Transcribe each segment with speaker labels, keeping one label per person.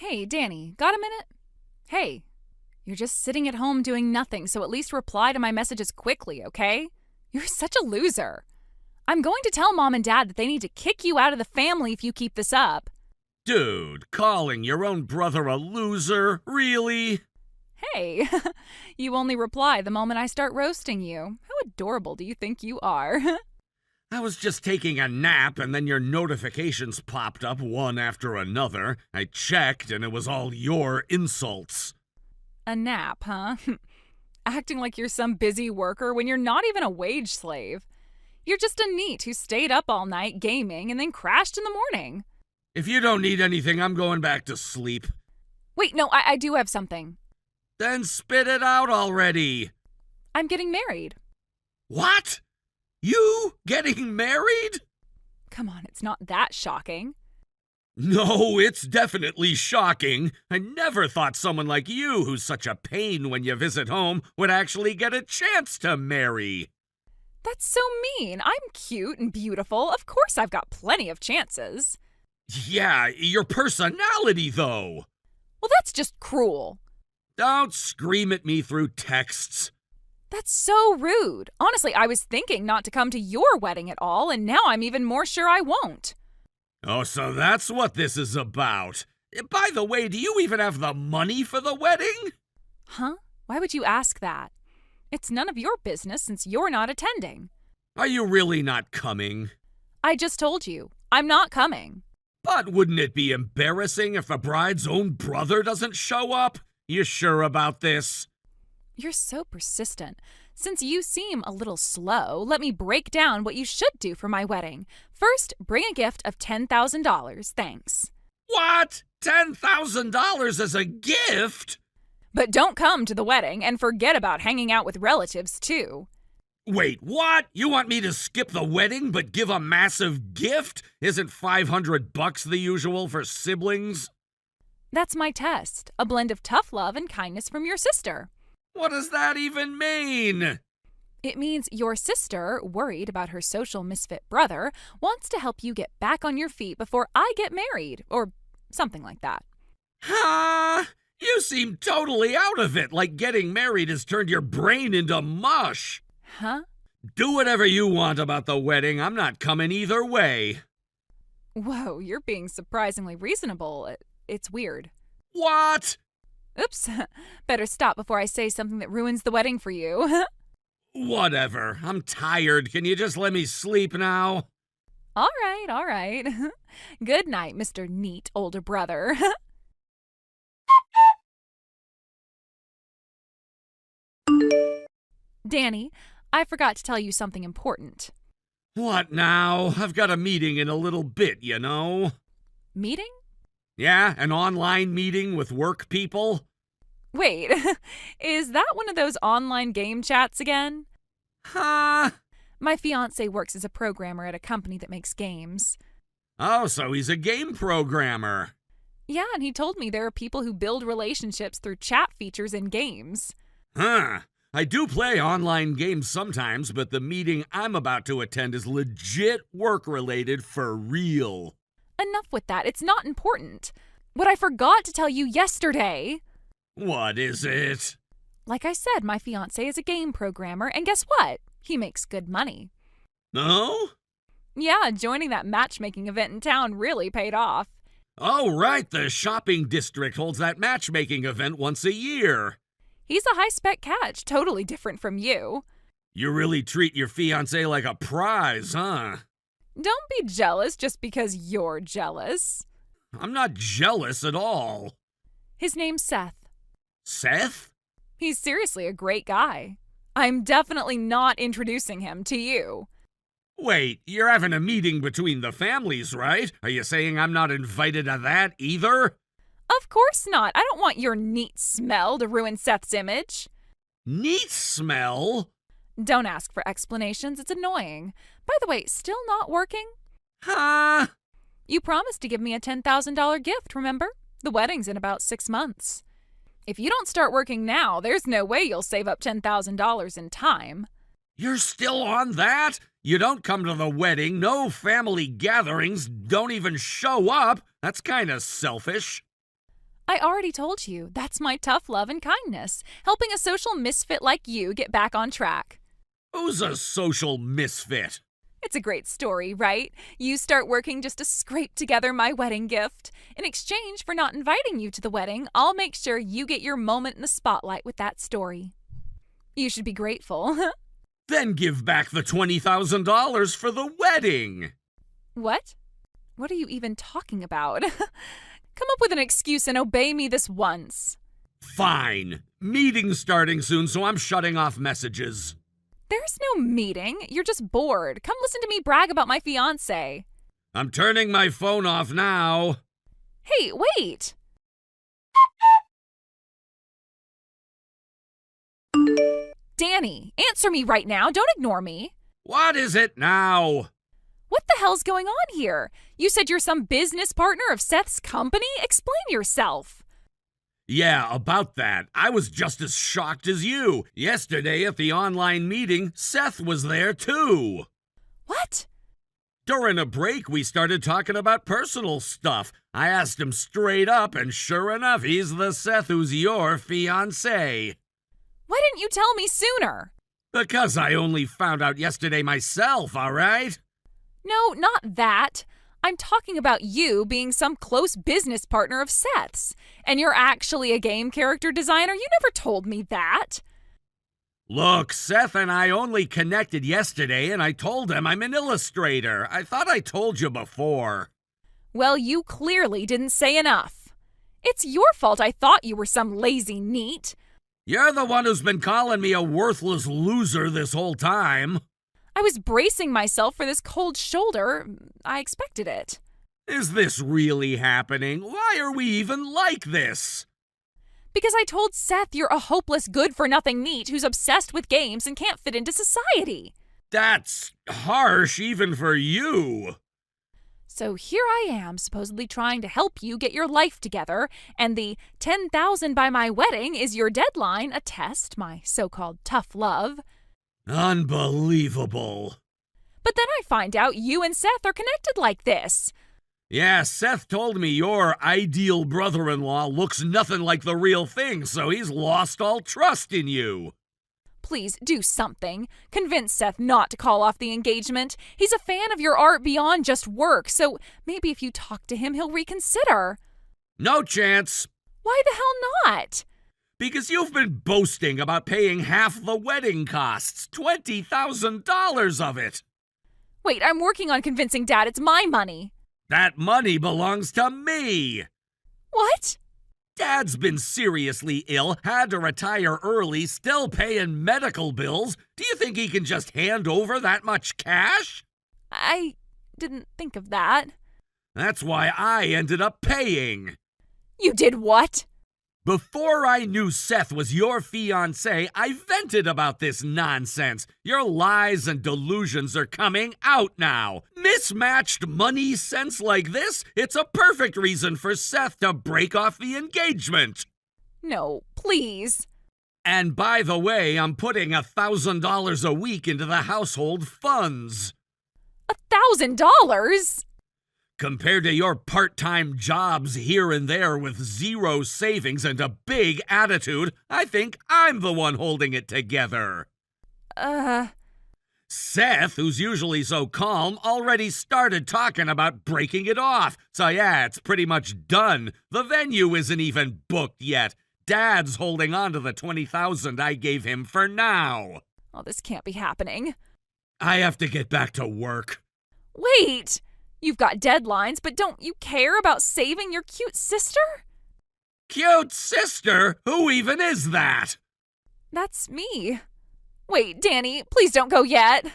Speaker 1: Hey, Danny, got a minute? Hey, you're just sitting at home doing nothing, so at least reply to my messages quickly, okay? You're such a loser. I'm going to tell Mom and Dad that they need to kick you out of the family if you keep this up.
Speaker 2: Dude, calling your own brother a loser? Really?
Speaker 1: Hey, you only reply the moment I start roasting you. How adorable do you think you are?
Speaker 2: I was just taking a nap and then your notifications popped up one after another. I checked and it was all your insults.
Speaker 1: A nap, huh? Acting like you're some busy worker when you're not even a wage slave. You're just a NEET who stayed up all night gaming and then crashed in the morning.
Speaker 2: If you don't need anything, I'm going back to sleep.
Speaker 1: Wait, no, I do have something.
Speaker 2: Then spit it out already.
Speaker 1: I'm getting married.
Speaker 2: What? You getting married?
Speaker 1: Come on, it's not that shocking.
Speaker 2: No, it's definitely shocking. I never thought someone like you, who's such a pain when you visit home, would actually get a chance to marry.
Speaker 1: That's so mean. I'm cute and beautiful. Of course I've got plenty of chances.
Speaker 2: Yeah, your personality, though.
Speaker 1: Well, that's just cruel.
Speaker 2: Don't scream at me through texts.
Speaker 1: That's so rude. Honestly, I was thinking not to come to your wedding at all, and now I'm even more sure I won't.
Speaker 2: Oh, so that's what this is about. By the way, do you even have the money for the wedding?
Speaker 1: Huh? Why would you ask that? It's none of your business since you're not attending.
Speaker 2: Are you really not coming?
Speaker 1: I just told you, I'm not coming.
Speaker 2: But wouldn't it be embarrassing if the bride's own brother doesn't show up? You sure about this?
Speaker 1: You're so persistent. Since you seem a little slow, let me break down what you should do for my wedding. First, bring a gift of $10,000, thanks.
Speaker 2: What? $10,000 as a gift?
Speaker 1: But don't come to the wedding and forget about hanging out with relatives, too.
Speaker 2: Wait, what? You want me to skip the wedding but give a massive gift? Isn't $500 the usual for siblings?
Speaker 1: That's my test, a blend of tough love and kindness from your sister.
Speaker 2: What does that even mean?
Speaker 1: It means your sister, worried about her social misfit brother, wants to help you get back on your feet before I get married, or something like that.
Speaker 2: Huh? You seem totally out of it, like getting married has turned your brain into mush.
Speaker 1: Huh?
Speaker 2: Do whatever you want about the wedding. I'm not coming either way.
Speaker 1: Whoa, you're being surprisingly reasonable. It's weird.
Speaker 2: What?
Speaker 1: Oops. Better stop before I say something that ruins the wedding for you.
Speaker 2: Whatever. I'm tired. Can you just let me sleep now?
Speaker 1: All right. Good night, Mr. NEET older brother. Danny, I forgot to tell you something important.
Speaker 2: What now? I've got a meeting in a little bit, you know.
Speaker 1: Meeting?
Speaker 2: Yeah, an online meeting with work people.
Speaker 1: Wait, is that one of those online game chats again?
Speaker 2: Huh?
Speaker 1: My fiancé works as a programmer at a company that makes games.
Speaker 2: Oh, so he's a game programmer.
Speaker 1: Yeah, and he told me there are people who build relationships through chat features in games.
Speaker 2: Huh. I do play online games sometimes, but the meeting I'm about to attend is legit work-related for real.
Speaker 1: Enough with that. It's not important. What I forgot to tell you yesterday.
Speaker 2: What is it?
Speaker 1: Like I said, my fiancé is a game programmer, and guess what? He makes good money.
Speaker 2: No?
Speaker 1: Yeah, joining that matchmaking event in town really paid off.
Speaker 2: Oh, right. The shopping district holds that matchmaking event once a year.
Speaker 1: He's a high-spec catch, totally different from you.
Speaker 2: You really treat your fiancé like a prize, huh?
Speaker 1: Don't be jealous just because you're jealous.
Speaker 2: I'm not jealous at all.
Speaker 1: His name's Seth.
Speaker 2: Seth?
Speaker 1: He's seriously a great guy. I'm definitely not introducing him to you.
Speaker 2: Wait, you're having a meeting between the families, right? Are you saying I'm not invited to that either?
Speaker 1: Of course not. I don't want your NEET smell to ruin Seth's image.
Speaker 2: NEET smell?
Speaker 1: Don't ask for explanations. It's annoying. By the way, still not working?
Speaker 2: Huh?
Speaker 1: You promised to give me a $10,000 gift, remember? The wedding's in about 6 months. If you don't start working now, there's no way you'll save up $10,000 in time.
Speaker 2: You're still on that? You don't come to the wedding, no family gatherings, don't even show up. That's kind of selfish.
Speaker 1: I already told you, that's my tough love and kindness, helping a social misfit like you get back on track.
Speaker 2: Who's a social misfit?
Speaker 1: It's a great story, right? You start working just to scrape together my wedding gift. In exchange for not inviting you to the wedding, I'll make sure you get your moment in the spotlight with that story. You should be grateful.
Speaker 2: Then give back the $20,000 for the wedding.
Speaker 1: What? What are you even talking about? Come up with an excuse and obey me this once.
Speaker 2: Fine. Meeting's starting soon, so I'm shutting off messages.
Speaker 1: There's no meeting. You're just bored. Come listen to me brag about my fiancé.
Speaker 2: I'm turning my phone off now.
Speaker 1: Hey, wait! Danny, answer me right now. Don't ignore me.
Speaker 2: What is it now?
Speaker 1: What the hell's going on here? You said you're some business partner of Seth's company? Explain yourself.
Speaker 2: Yeah, about that. I was just as shocked as you. Yesterday at the online meeting, Seth was there too.
Speaker 1: What?
Speaker 2: During a break, we started talking about personal stuff. I asked him straight up, and sure enough, he's the Seth who's your fiancé.
Speaker 1: Why didn't you tell me sooner?
Speaker 2: Because I only found out yesterday myself, all right?
Speaker 1: No, not that. I'm talking about you being some close business partner of Seth's. And you're actually a game character designer? You never told me that.
Speaker 2: Look, Seth and I only connected yesterday, and I told him I'm an illustrator. I thought I told you before.
Speaker 1: Well, you clearly didn't say enough. It's your fault I thought you were some lazy NEET.
Speaker 2: You're the one who's been calling me a worthless loser this whole time.
Speaker 1: I was bracing myself for this cold shoulder. I expected it.
Speaker 2: Is this really happening? Why are we even like this?
Speaker 1: Because I told Seth you're a hopeless good-for-nothing NEET who's obsessed with games and can't fit into society.
Speaker 2: That's harsh even for you.
Speaker 1: So here I am, supposedly trying to help you get your life together, and the 10,000 by my wedding is your deadline, a test, my so-called tough love.
Speaker 2: Unbelievable.
Speaker 1: But then I find out you and Seth are connected like this.
Speaker 2: Yeah, Seth told me your ideal brother-in-law looks nothing like the real thing, so he's lost all trust in you.
Speaker 1: Please do something. Convince Seth not to call off the engagement. He's a fan of your art beyond just work, so maybe if you talk to him, he'll reconsider.
Speaker 2: No chance.
Speaker 1: Why the hell not?
Speaker 2: Because you've been boasting about paying half the wedding costs, $20,000 of it.
Speaker 1: Wait, I'm working on convincing Dad it's my money.
Speaker 2: That money belongs to me.
Speaker 1: What?
Speaker 2: Dad's been seriously ill, had to retire early, still paying medical bills. Do you think he can just hand over that much cash?
Speaker 1: I didn't think of that.
Speaker 2: That's why I ended up paying.
Speaker 1: You did what?
Speaker 2: Before I knew Seth was your fiancé, I vented about this nonsense. Your lies and delusions are coming out now. Mismatched money sense like this? It's a perfect reason for Seth to break off the engagement.
Speaker 1: No, please.
Speaker 2: And by the way, I'm putting $1,000 a week into the household funds.
Speaker 1: $1,000?
Speaker 2: Compared to your part-time jobs here and there with zero savings and a big attitude, I think I'm the one holding it together. Seth, who's usually so calm, already started talking about breaking it off. So yeah, it's pretty much done. The venue isn't even booked yet. Dad's holding on to the $20,000 I gave him for now.
Speaker 1: Oh, this can't be happening.
Speaker 2: I have to get back to work.
Speaker 1: Wait! You've got deadlines, but don't you care about saving your cute sister?
Speaker 2: Cute sister? Who even is that?
Speaker 1: That's me. Wait, Danny, please don't go yet.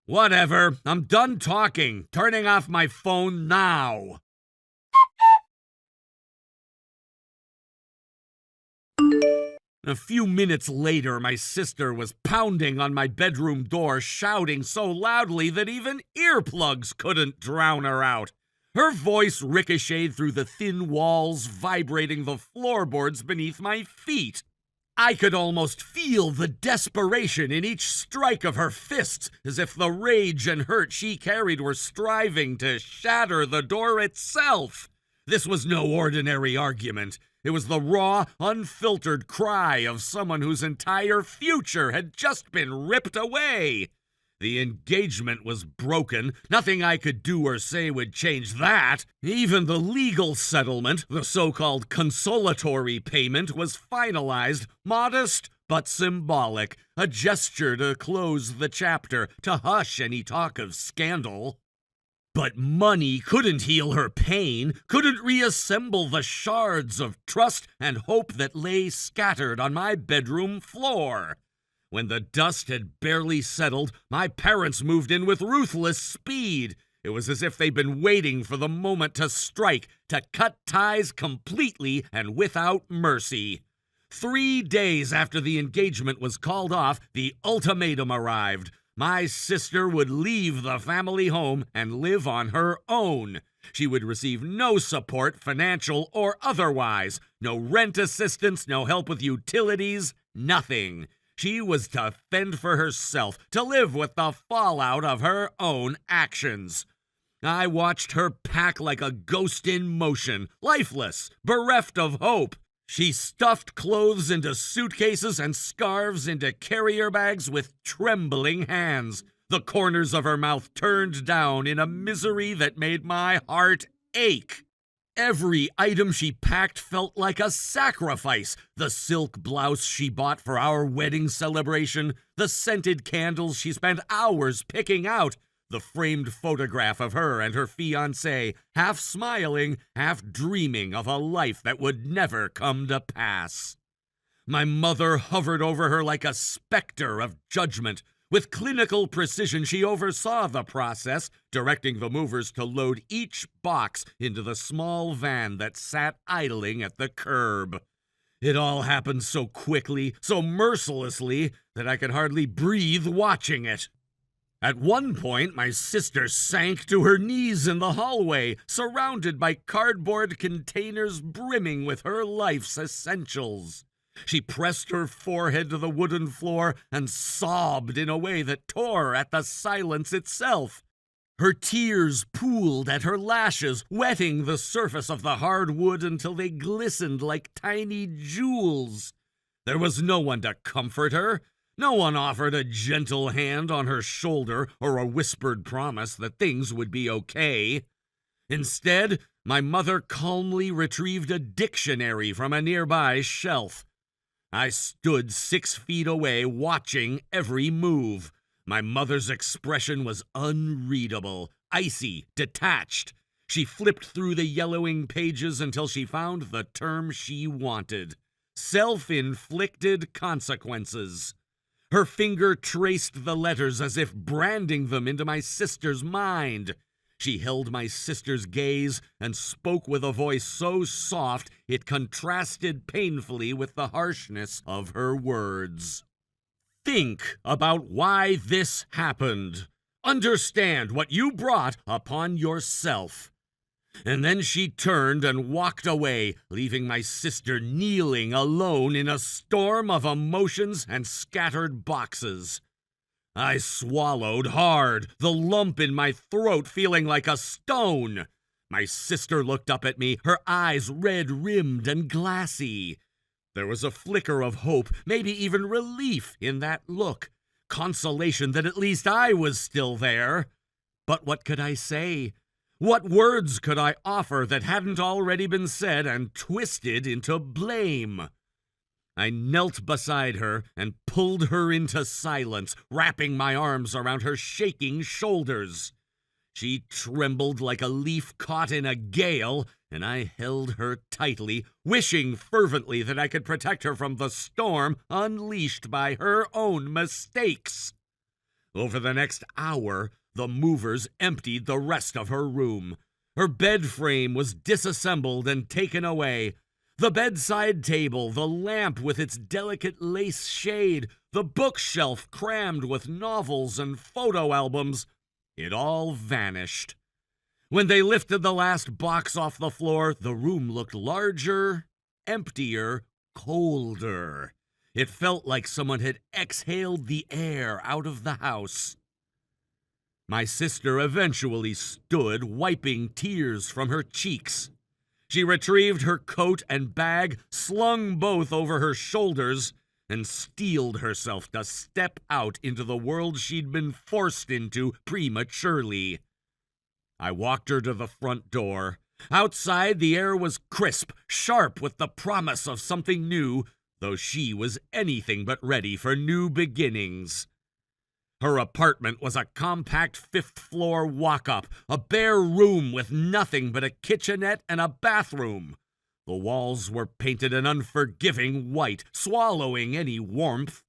Speaker 2: Whatever. I'm done talking. Turning off my phone now. A few minutes later, my sister was pounding on my bedroom door, shouting so loudly that even earplugs couldn't drown her out. Her voice ricocheted through the thin walls, vibrating the floorboards beneath my feet. I could almost feel the desperation in each strike of her fists, as if the rage and hurt she carried were striving to shatter the door itself. This was no ordinary argument. It was the raw, unfiltered cry of someone whose entire future had just been ripped away. The engagement was broken. Nothing I could do or say would change that. Even the legal settlement, the so-called consolatory payment, was finalized, modest but symbolic, a gesture to close the chapter, to hush any talk of scandal. But money couldn't heal her pain, couldn't reassemble the shards of trust and hope that lay scattered on my bedroom floor. When the dust had barely settled, my parents moved in with ruthless speed. It was as if they'd been waiting for the moment to strike, to cut ties completely and without mercy. 3 days after the engagement was called off, the ultimatum arrived. My sister would leave the family home and live on her own. She would receive no support, financial or otherwise. No rent assistance, no help with utilities, nothing. She was to fend for herself, to live with the fallout of her own actions. I watched her pack like a ghost in motion, lifeless, bereft of hope. She stuffed clothes into suitcases and scarves into carrier bags with trembling hands, the corners of her mouth turned down in a misery that made my heart ache. Every item she packed felt like a sacrifice. The silk blouse she bought for our wedding celebration, the scented candles she spent hours picking out, the framed photograph of her and her fiancé, half smiling, half dreaming of a life that would never come to pass. My mother hovered over her like a specter of judgment. With clinical precision, she oversaw the process, directing the movers to load each box into the small van that sat idling at the curb. It all happened so quickly, so mercilessly, that I could hardly breathe watching it. At one point, my sister sank to her knees in the hallway, surrounded by cardboard containers brimming with her life's essentials. She pressed her forehead to the wooden floor and sobbed in a way that tore at the silence itself. Her tears pooled at her lashes, wetting the surface of the hard wood until they glistened like tiny jewels. There was no one to comfort her. No one offered a gentle hand on her shoulder or a whispered promise that things would be okay. Instead, my mother calmly retrieved a dictionary from a nearby shelf. I stood 6 feet away, watching every move. My mother's expression was unreadable, icy, detached. She flipped through the yellowing pages until she found the term she wanted: self-inflicted consequences. Her finger traced the letters as if branding them into my sister's mind. She held my sister's gaze and spoke with a voice so soft it contrasted painfully with the harshness of her words. Think about why this happened. Understand what you brought upon yourself. And then she turned and walked away, leaving my sister kneeling alone in a storm of emotions and scattered boxes. I swallowed hard, the lump in my throat feeling like a stone. My sister looked up at me, her eyes red-rimmed and glassy. There was a flicker of hope, maybe even relief in that look, consolation that at least I was still there. But what could I say? What words could I offer that hadn't already been said and twisted into blame? I knelt beside her and pulled her into silence, wrapping my arms around her shaking shoulders. She trembled like a leaf caught in a gale, and I held her tightly, wishing fervently that I could protect her from the storm unleashed by her own mistakes. Over the next hour, the movers emptied the rest of her room. Her bed frame was disassembled and taken away. The bedside table, the lamp with its delicate lace shade, the bookshelf crammed with novels and photo albums, it all vanished. When they lifted the last box off the floor, the room looked larger, emptier, colder. It felt like someone had exhaled the air out of the house. My sister eventually stood, wiping tears from her cheeks. She retrieved her coat and bag, slung both over her shoulders, and steeled herself to step out into the world she'd been forced into prematurely. I walked her to the front door. Outside, the air was crisp, sharp with the promise of something new, though she was anything but ready for new beginnings. Her apartment was a compact fifth-floor walk-up, a bare room with nothing but a kitchenette and a bathroom. The walls were painted an unforgiving white, swallowing any warmth.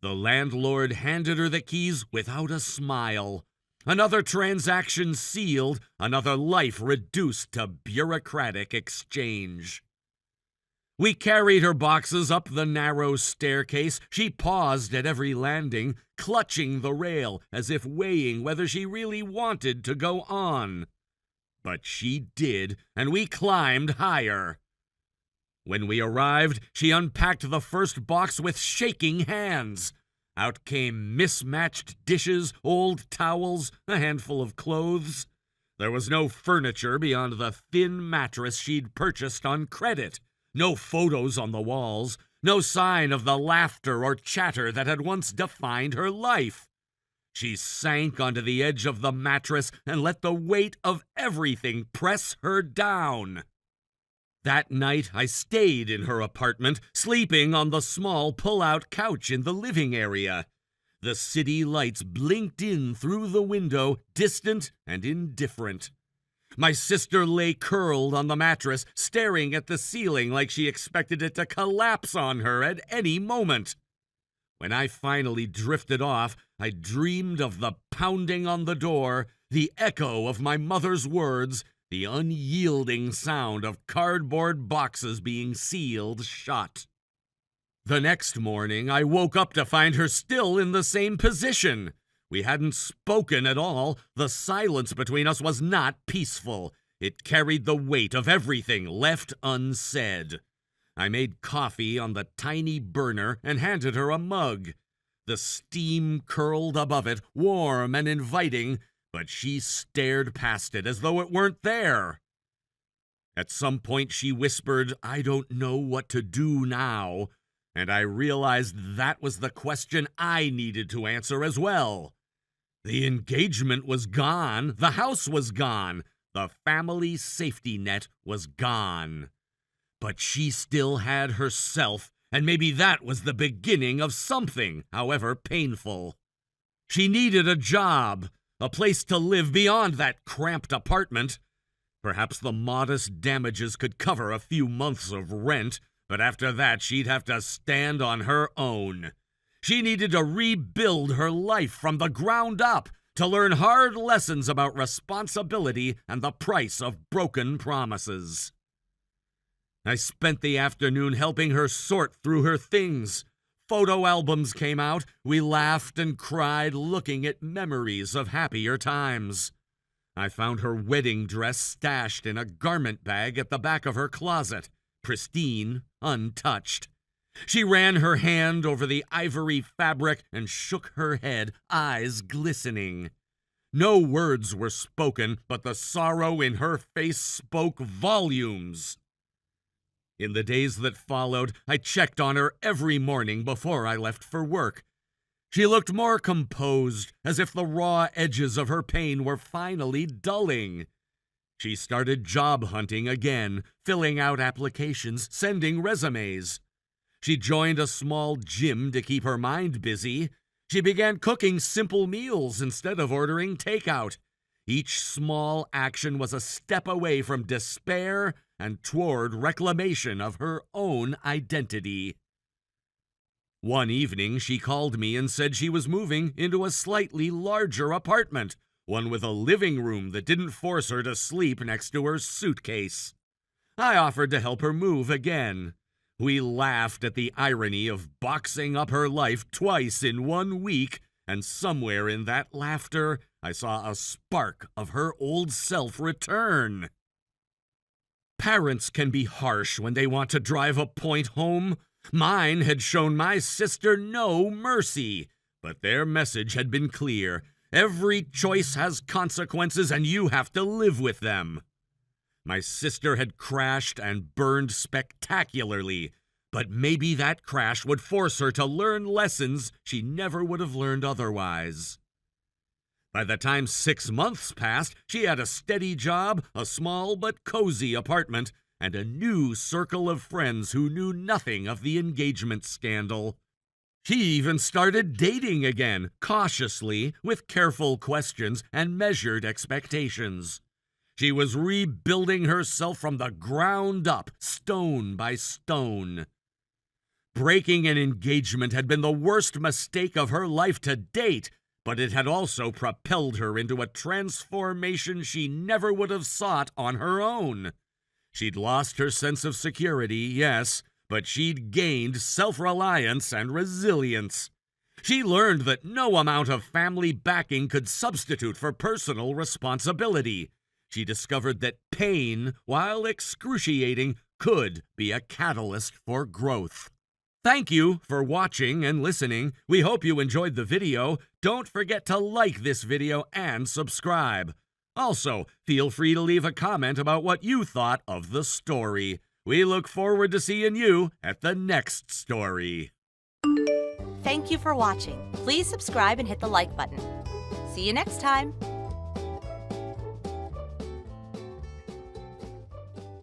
Speaker 2: The landlord handed her the keys without a smile. Another transaction sealed, another life reduced to bureaucratic exchange. We carried her boxes up the narrow staircase. She paused at every landing, clutching the rail as if weighing whether she really wanted to go on. But she did, and we climbed higher. When we arrived, she unpacked the first box with shaking hands. Out came mismatched dishes, old towels, a handful of clothes. There was no furniture beyond the thin mattress she'd purchased on credit. No photos on the walls, no sign of the laughter or chatter that had once defined her life. She sank onto the edge of the mattress and let the weight of everything press her down. That night, I stayed in her apartment, sleeping on the small pull-out couch in the living area. The city lights blinked in through the window, distant and indifferent. My sister lay curled on the mattress, staring at the ceiling like she expected it to collapse on her at any moment. When I finally drifted off, I dreamed of the pounding on the door, the echo of my mother's words, the unyielding sound of cardboard boxes being sealed shut. The next morning, I woke up to find her still in the same position. We hadn't spoken at all. The silence between us was not peaceful. It carried the weight of everything left unsaid. I made coffee on the tiny burner and handed her a mug. The steam curled above it, warm and inviting, but she stared past it as though it weren't there. At some point she whispered, "I don't know what to do now," and I realized that was the question I needed to answer as well. The engagement was gone, the house was gone, the family safety net was gone. But she still had herself, and maybe that was the beginning of something, however painful. She needed a job, a place to live beyond that cramped apartment. Perhaps the modest damages could cover a few months of rent, but after that she'd have to stand on her own. She needed to rebuild her life from the ground up, to learn hard lessons about responsibility and the price of broken promises. I spent the afternoon helping her sort through her things. Photo albums came out. We laughed and cried, looking at memories of happier times. I found her wedding dress stashed in a garment bag at the back of her closet, pristine, untouched. She ran her hand over the ivory fabric and shook her head, eyes glistening. No words were spoken, but the sorrow in her face spoke volumes. In the days that followed, I checked on her every morning before I left for work. She looked more composed, as if the raw edges of her pain were finally dulling. She started job hunting again, filling out applications, sending resumes. She joined a small gym to keep her mind busy. She began cooking simple meals instead of ordering takeout. Each small action was a step away from despair and toward reclamation of her own identity. One evening, she called me and said she was moving into a slightly larger apartment, one with a living room that didn't force her to sleep next to her suitcase. I offered to help her move again. We laughed at the irony of boxing up her life twice in 1 week, and somewhere in that laughter, I saw a spark of her old self return. Parents can be harsh when they want to drive a point home. Mine had shown my sister no mercy, but their message had been clear. Every choice has consequences, and you have to live with them. My sister had crashed and burned spectacularly, but maybe that crash would force her to learn lessons she never would have learned otherwise. By the time 6 months passed, she had a steady job, a small but cozy apartment, and a new circle of friends who knew nothing of the engagement scandal. She even started dating again, cautiously, with careful questions and measured expectations. She was rebuilding herself from the ground up, stone by stone. Breaking an engagement had been the worst mistake of her life to date, but it had also propelled her into a transformation she never would have sought on her own. She'd lost her sense of security, yes, but she'd gained self-reliance and resilience. She learned that no amount of family backing could substitute for personal responsibility. She discovered that pain, while excruciating, could be a catalyst for growth. Thank you for watching and listening. We hope you enjoyed the video. Don't forget to like this video and subscribe. Also, feel free to leave a comment about what you thought of the story. We look forward to seeing you at the next story.
Speaker 3: Thank you for watching. Please subscribe and hit the like button. See you next time.